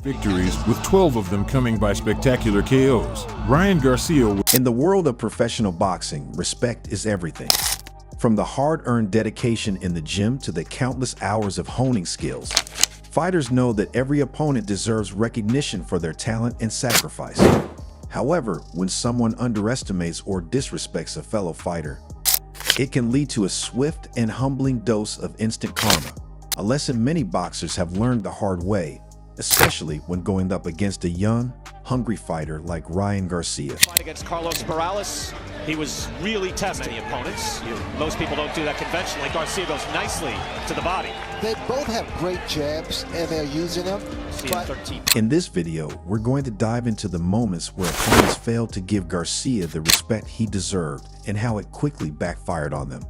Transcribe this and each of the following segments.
victories, with 12 of them coming by spectacular KOs. Ryan Garcia. In the world of professional boxing, respect is everything. From the hard-earned dedication in the gym to the countless hours of honing skills, fighters know that every opponent deserves recognition for their talent and sacrifice. However, when someone underestimates or disrespects a fellow fighter, it can lead to a swift and humbling dose of instant karma, a lesson many boxers have learned the hard way, especially when going up against a young, hungry fighter like Ryan Garcia. Fight against Carlos Morales, he was really testing many opponents. Most people don't do that conventionally. Garcia goes nicely to the body. They both have great jabs, and they're using them. In this video, we're going to dive into the moments where opponents failed to give Garcia the respect he deserved and how it quickly backfired on them.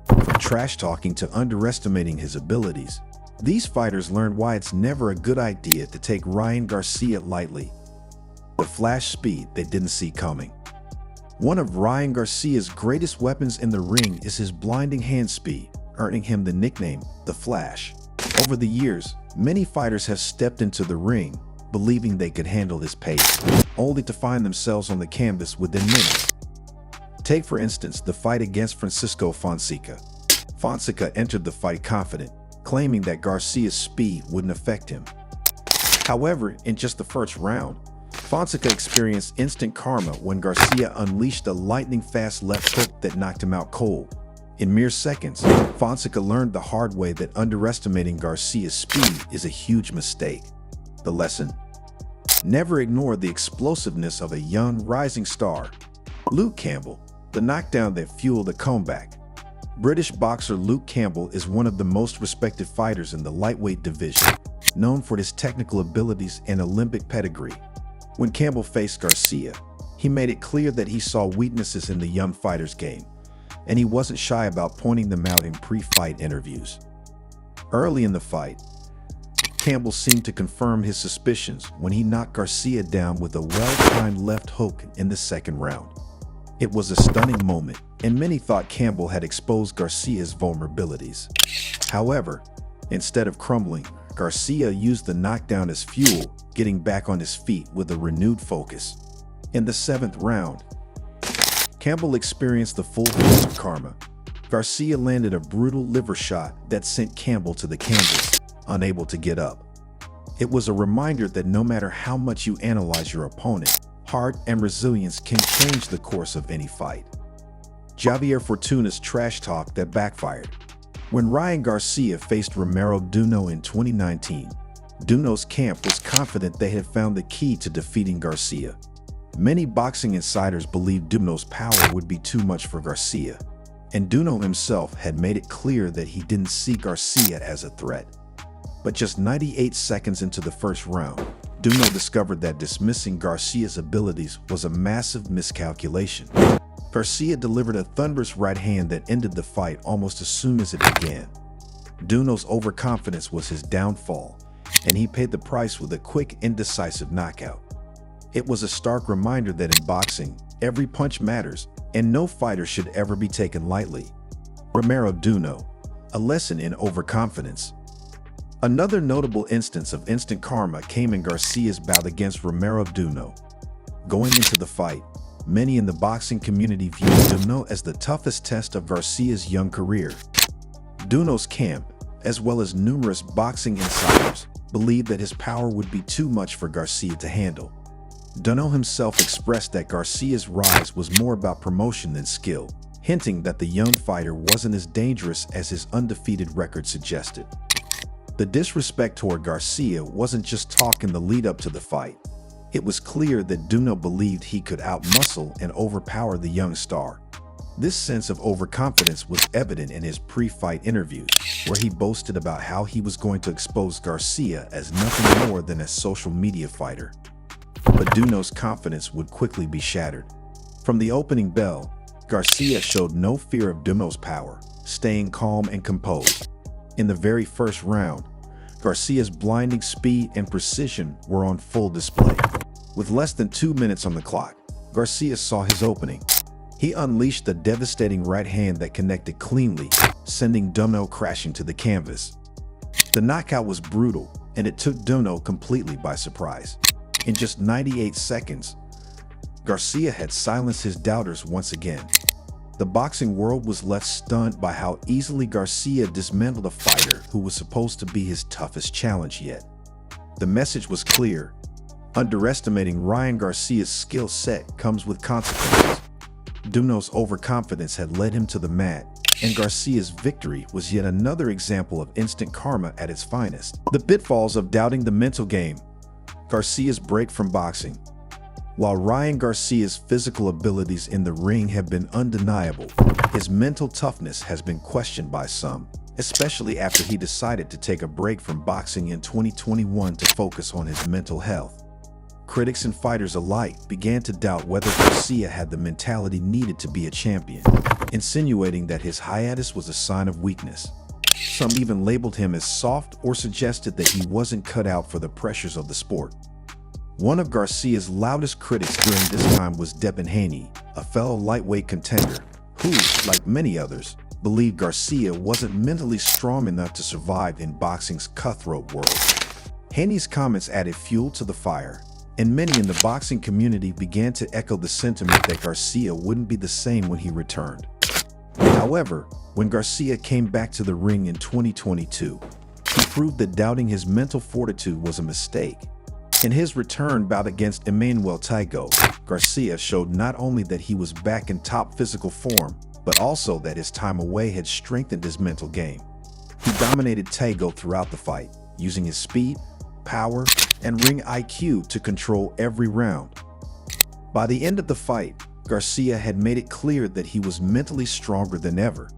From trash talking to underestimating his abilities, these fighters learned why it's never a good idea to take Ryan Garcia lightly. The flash speed they didn't see coming. One of Ryan Garcia's greatest weapons in the ring is his blinding hand speed, earning him the nickname, The Flash. Over the years, many fighters have stepped into the ring, believing they could handle his pace, only to find themselves on the canvas within minutes. Take, for instance, the fight against Francisco Fonseca. Fonseca entered the fight confident, claiming that Garcia's speed wouldn't affect him. However, in just the first round, Fonseca experienced instant karma when Garcia unleashed a lightning-fast left hook that knocked him out cold. In mere seconds, Fonseca learned the hard way that underestimating Garcia's speed is a huge mistake. The lesson? Never ignore the explosiveness of a young, rising star. Luke Campbell, the knockdown that fueled the comeback. British boxer Luke Campbell is one of the most respected fighters in the lightweight division, known for his technical abilities and Olympic pedigree. When Campbell faced Garcia, he made it clear that he saw weaknesses in the young fighter's game, and he wasn't shy about pointing them out in pre-fight interviews. Early in the fight, Campbell seemed to confirm his suspicions when he knocked Garcia down with a well-timed left hook in the second round. It was a stunning moment, and many thought Campbell had exposed Garcia's vulnerabilities. However, instead of crumbling, Garcia used the knockdown as fuel, getting back on his feet with a renewed focus. In the seventh round, Campbell experienced the full force of karma. Garcia landed a brutal liver shot that sent Campbell to the canvas, unable to get up. It was a reminder that no matter how much you analyze your opponent, heart and resilience can change the course of any fight. Javier Fortuna's trash talk that backfired. When Ryan Garcia faced Romero Duno in 2019, Duno's camp was confident they had found the key to defeating Garcia. Many boxing insiders believed Duno's power would be too much for Garcia, and Duno himself had made it clear that he didn't see Garcia as a threat. But just 98 seconds into the first round, Duno discovered that dismissing Garcia's abilities was a massive miscalculation. Garcia delivered a thunderous right hand that ended the fight almost as soon as it began. Duno's overconfidence was his downfall, and he paid the price with a quick, indecisive knockout. It was a stark reminder that in boxing, every punch matters, and no fighter should ever be taken lightly. Romero Duno, a lesson in overconfidence. Another notable instance of instant karma came in Garcia's bout against Romero Duno. Going into the fight, many in the boxing community viewed Duno as the toughest test of Garcia's young career. Duno's camp, as well as numerous boxing insiders, believed that his power would be too much for Garcia to handle. Duno himself expressed that Garcia's rise was more about promotion than skill, hinting that the young fighter wasn't as dangerous as his undefeated record suggested. The disrespect toward Garcia wasn't just talk in the lead-up to the fight. It was clear that Duno believed he could outmuscle and overpower the young star. This sense of overconfidence was evident in his pre-fight interviews, where he boasted about how he was going to expose Garcia as nothing more than a social media fighter. But Duno's confidence would quickly be shattered. From the opening bell, Garcia showed no fear of Duno's power, staying calm and composed. In the very first round, Garcia's blinding speed and precision were on full display. With less than 2 minutes on the clock, Garcia saw his opening. He unleashed a devastating right hand that connected cleanly, sending Duno crashing to the canvas. The knockout was brutal, and it took Duno completely by surprise. In just 98 seconds, Garcia had silenced his doubters once again. The boxing world was left stunned by how easily Garcia dismantled a fighter who was supposed to be his toughest challenge yet. The message was clear: underestimating Ryan Garcia's skill set comes with consequences. Duno's overconfidence had led him to the mat, and Garcia's victory was yet another example of instant karma at its finest. The pitfalls of doubting the mental game. Garcia's break from boxing. While Ryan Garcia's physical abilities in the ring have been undeniable, his mental toughness has been questioned by some, especially after he decided to take a break from boxing in 2021 to focus on his mental health. Critics and fighters alike began to doubt whether Garcia had the mentality needed to be a champion, insinuating that his hiatus was a sign of weakness. Some even labeled him as soft or suggested that he wasn't cut out for the pressures of the sport. One of Garcia's loudest critics during this time was Devin Haney, a fellow lightweight contender, who, like many others, believed Garcia wasn't mentally strong enough to survive in boxing's cutthroat world. Haney's comments added fuel to the fire, and many in the boxing community began to echo the sentiment that Garcia wouldn't be the same when he returned. However, when Garcia came back to the ring in 2022, he proved that doubting his mental fortitude was a mistake. In his return bout against Emmanuel Taigo, Garcia showed not only that he was back in top physical form, but also that his time away had strengthened his mental game. He dominated Taigo throughout the fight, using his speed, power, and ring IQ to control every round. By the end of the fight, Garcia had made it clear that he was mentally stronger than ever.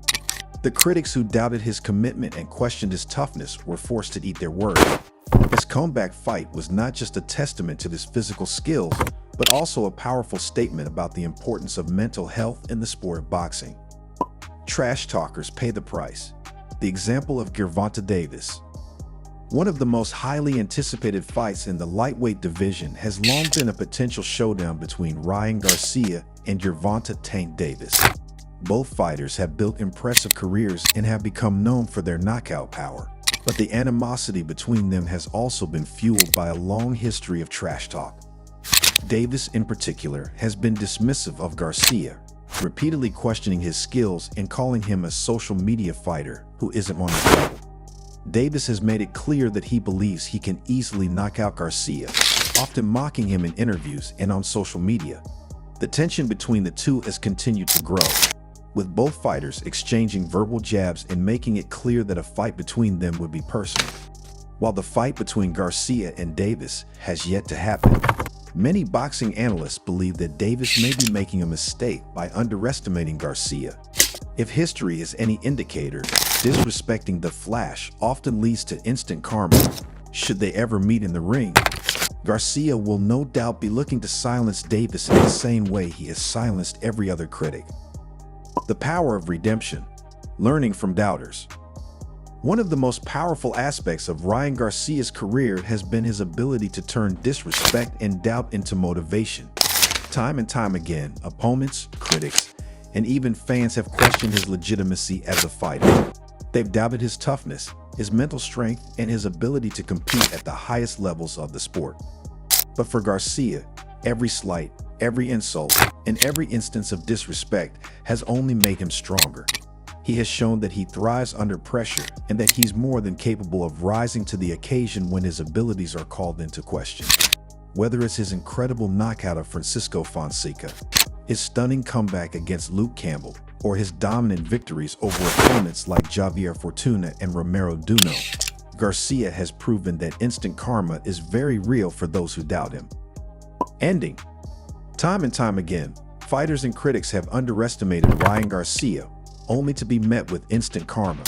The critics who doubted his commitment and questioned his toughness were forced to eat their words. His comeback fight was not just a testament to his physical skills, but also a powerful statement about the importance of mental health in the sport of boxing. Trash talkers pay the price. The example of Gervonta Davis. One of the most highly anticipated fights in the lightweight division has long been a potential showdown between Ryan Garcia and Gervonta "Tank" Davis. Both fighters have built impressive careers and have become known for their knockout power. But the animosity between them has also been fueled by a long history of trash talk. Davis, in particular, has been dismissive of Garcia, repeatedly questioning his skills and calling him a social media fighter who isn't on his level. Davis has made it clear that he believes he can easily knock out Garcia, often mocking him in interviews and on social media. The tension between the two has continued to grow, with both fighters exchanging verbal jabs and making it clear that a fight between them would be personal. While the fight between Garcia and Davis has yet to happen, many boxing analysts believe that Davis may be making a mistake by underestimating Garcia. If history is any indicator, disrespecting the Flash often leads to instant karma. Should they ever meet in the ring, Garcia will no doubt be looking to silence Davis in the same way he has silenced every other critic. The power of redemption. Learning from doubters. One of the most powerful aspects of Ryan Garcia's career has been his ability to turn disrespect and doubt into motivation. Time and time again, opponents, critics, and even fans have questioned his legitimacy as a fighter. They've doubted his toughness, his mental strength, and his ability to compete at the highest levels of the sport. But for Garcia, every slight, every insult, and every instance of disrespect has only made him stronger. He has shown that he thrives under pressure and that he's more than capable of rising to the occasion when his abilities are called into question. Whether it's his incredible knockout of Francisco Fonseca, his stunning comeback against Luke Campbell, or his dominant victories over opponents like Javier Fortuna and Romero Duno, Garcia has proven that instant karma is very real for those who doubt him. Ending. Time and time again, fighters and critics have underestimated Ryan Garcia, only to be met with instant karma.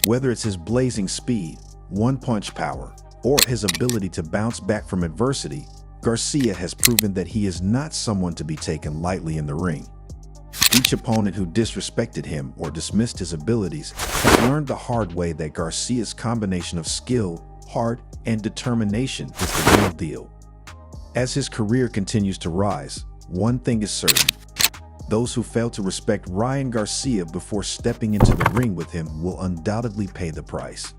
Whether it's his blazing speed, one-punch power, or his ability to bounce back from adversity, Garcia has proven that he is not someone to be taken lightly in the ring. Each opponent who disrespected him or dismissed his abilities has learned the hard way that Garcia's combination of skill, heart, and determination is the real deal. As his career continues to rise, one thing is certain. Those who fail to respect Ryan Garcia before stepping into the ring with him will undoubtedly pay the price.